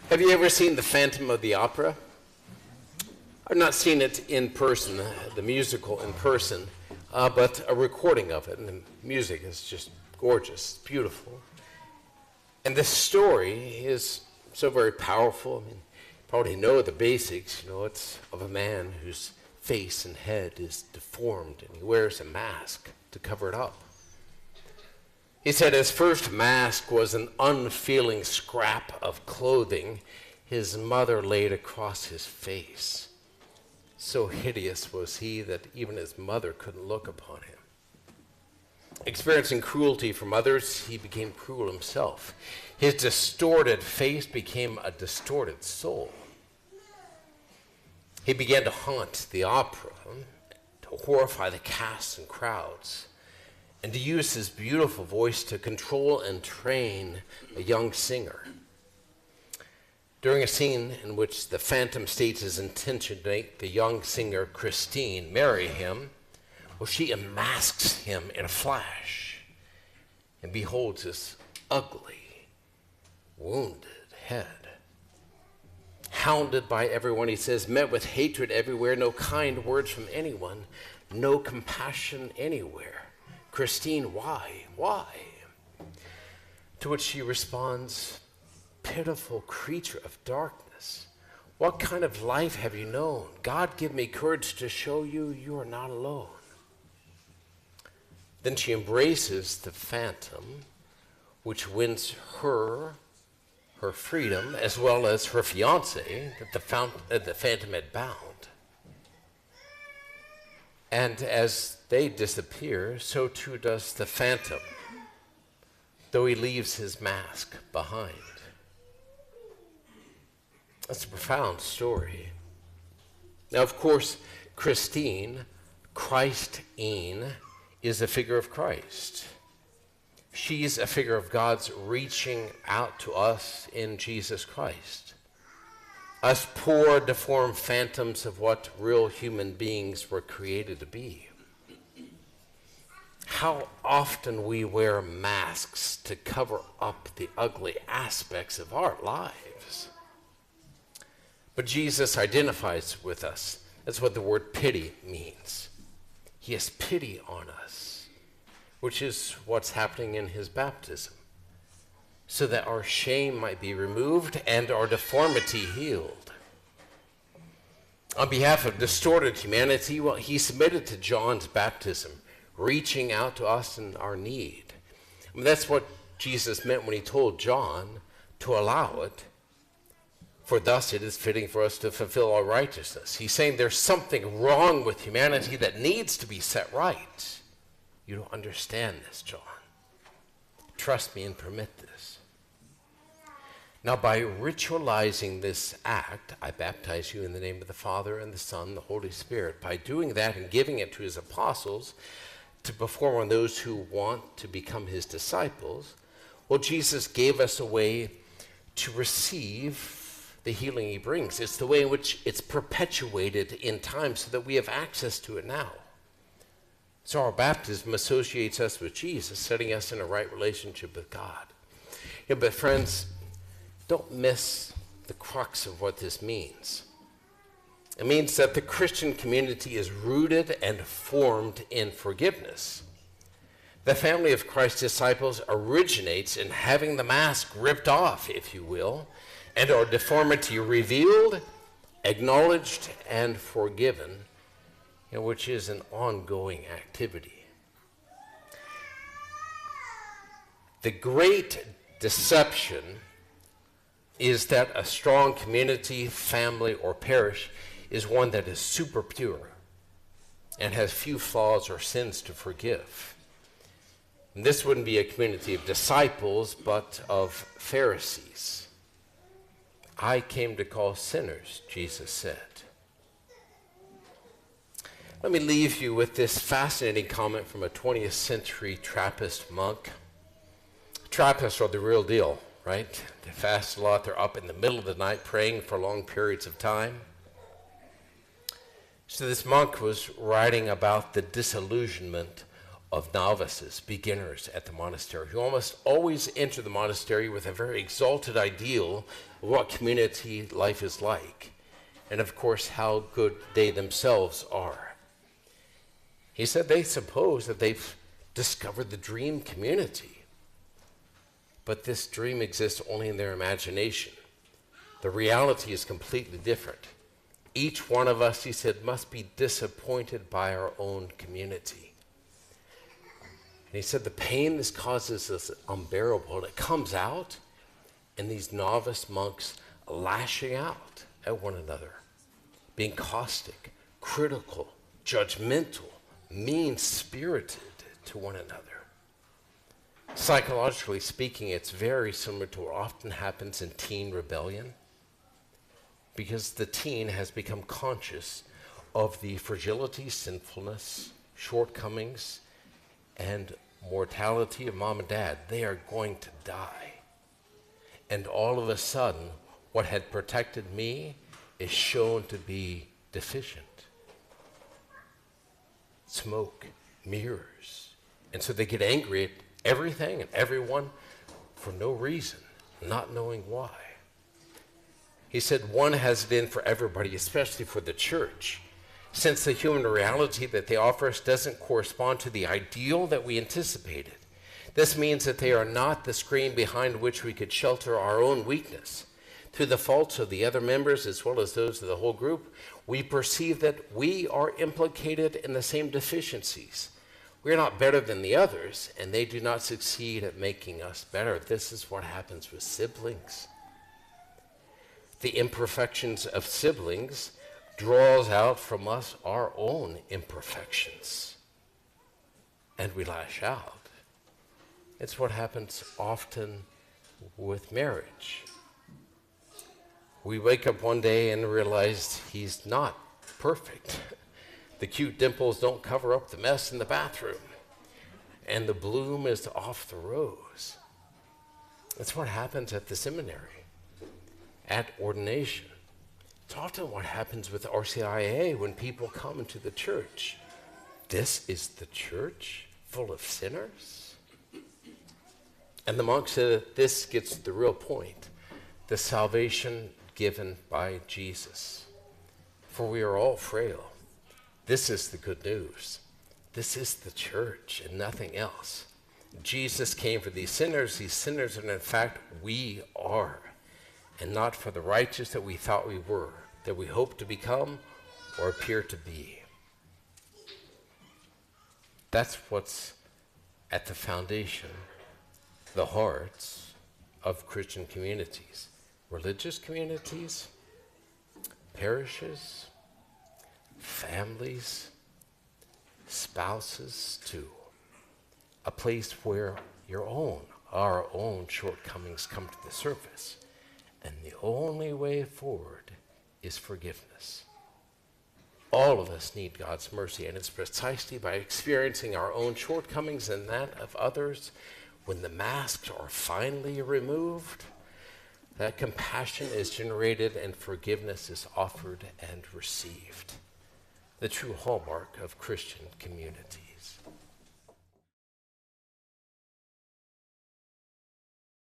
Have you ever seen The Phantom of the Opera? I've not seen it in person, the musical in person, but a recording of it, and the music is just gorgeous, beautiful. And the story is so very powerful. I mean, you probably know the basics. You know, it's of a man whose face and head is deformed, and he wears a mask to cover it up. He said his first mask was an unfeeling scrap of clothing his mother laid across his face. So hideous was he that even his mother couldn't look upon him. Experiencing cruelty from others, he became cruel himself. His distorted face became a distorted soul. He began to haunt the opera, to horrify the cast and crowds, and to use his beautiful voice to control and train a young singer. During a scene in which the Phantom states his intention to make the young singer Christine marry him, well, she unmasks him in a flash and beholds his ugly, wounded head. Hounded by everyone, he says, met with hatred everywhere, no kind words from anyone, no compassion anywhere. Christine, why? Why? To which she responds, pitiful creature of darkness, what kind of life have you known? God give me courage to show you you are not alone. Then she embraces the Phantom, which wins her freedom, as well as her fiancé that the Phantom had bound. And as they disappear, so too does the Phantom, though he leaves his mask behind. That's a profound story. Now, of course, Christine, Christine, is a figure of Christ. She's a figure of God's reaching out to us in Jesus Christ. Us poor, deformed phantoms of what real human beings were created to be. How often we wear masks to cover up the ugly aspects of our lives. But Jesus identifies with us. That's what the word pity means. He has pity on us, which is what's happening in his baptism, so that our shame might be removed and our deformity healed. On behalf of distorted humanity, well, he submitted to John's baptism, reaching out to us in our need. I mean, that's what Jesus meant when he told John to allow it, for thus it is fitting for us to fulfill all righteousness. He's saying there's something wrong with humanity that needs to be set right. You don't understand this, John. Trust me and permit this. Now, by ritualizing this act, I baptize you in the name of the Father and the Son and the Holy Spirit. By doing that and giving it to his apostles to perform on those who want to become his disciples, well, Jesus gave us a way to receive the healing he brings. It's the way in which it's perpetuated in time so that we have access to it now. So our baptism associates us with Jesus, setting us in a right relationship with God. Yeah, but friends, don't miss the crux of what this means. It means that the Christian community is rooted and formed in forgiveness. The family of Christ's disciples originates in having the mask ripped off, if you will, and our deformity revealed, acknowledged, and forgiven, which is an ongoing activity. The great deception is that a strong community, family, or parish is one that is super pure and has few flaws or sins to forgive. And this wouldn't be a community of disciples, but of Pharisees. I came to call sinners, Jesus said. Let me leave you with this fascinating comment from a 20th century Trappist monk. Trappists are the real deal, right? They fast a lot. They're up in the middle of the night praying for long periods of time. So this monk was writing about the disillusionment of novices, beginners at the monastery, who almost always enter the monastery with a very exalted ideal of what community life is like, and of course how good they themselves are. He said they suppose that they've discovered the dream community, but this dream exists only in their imagination. The reality is completely different. Each one of us, he said, must be disappointed by our own community. And he said the pain this causes is unbearable, and it comes out in these novice monks lashing out at one another, being caustic, critical, judgmental, mean-spirited to one another. Psychologically speaking, it's very similar to what often happens in teen rebellion, because the teen has become conscious of the fragility, sinfulness, shortcomings, and mortality of mom and dad. They are going to die. And all of a sudden, what had protected me is shown to be deficient. Smoke, mirrors. And so they get angry at everything and everyone for no reason, not knowing why. He said one has it in for everybody, especially for the church, since the human reality that they offer us doesn't correspond to the ideal that we anticipated. This means that they are not the screen behind which we could shelter our own weakness. Through the faults of the other members as well as those of the whole group, we perceive that we are implicated in the same deficiencies. We are not better than the others, and they do not succeed at making us better. This is what happens with siblings. The imperfections of siblings draws out from us our own imperfections, and we lash out. It's what happens often with marriage. We wake up one day and realize he's not perfect. The cute dimples don't cover up the mess in the bathroom, and the bloom is off the rose. That's what happens at the seminary, at ordination. It's often what happens with RCIA when people come into the church. This is the church full of sinners? And the monk said that this gets to the real point, the salvation given by Jesus. For we are all frail. This is the good news. This is the church and nothing else. Jesus came for these sinners, and in fact, we are. And not for the righteous that we thought we were, that we hope to become or appear to be. That's what's at the foundation, the hearts of Christian communities. Religious communities, parishes, families, spouses too. A place where our own shortcomings come to the surface. And the only way forward is forgiveness. All of us need God's mercy, and it's precisely by experiencing our own shortcomings and that of others, when the masks are finally removed, that compassion is generated and forgiveness is offered and received. The true hallmark of Christian community.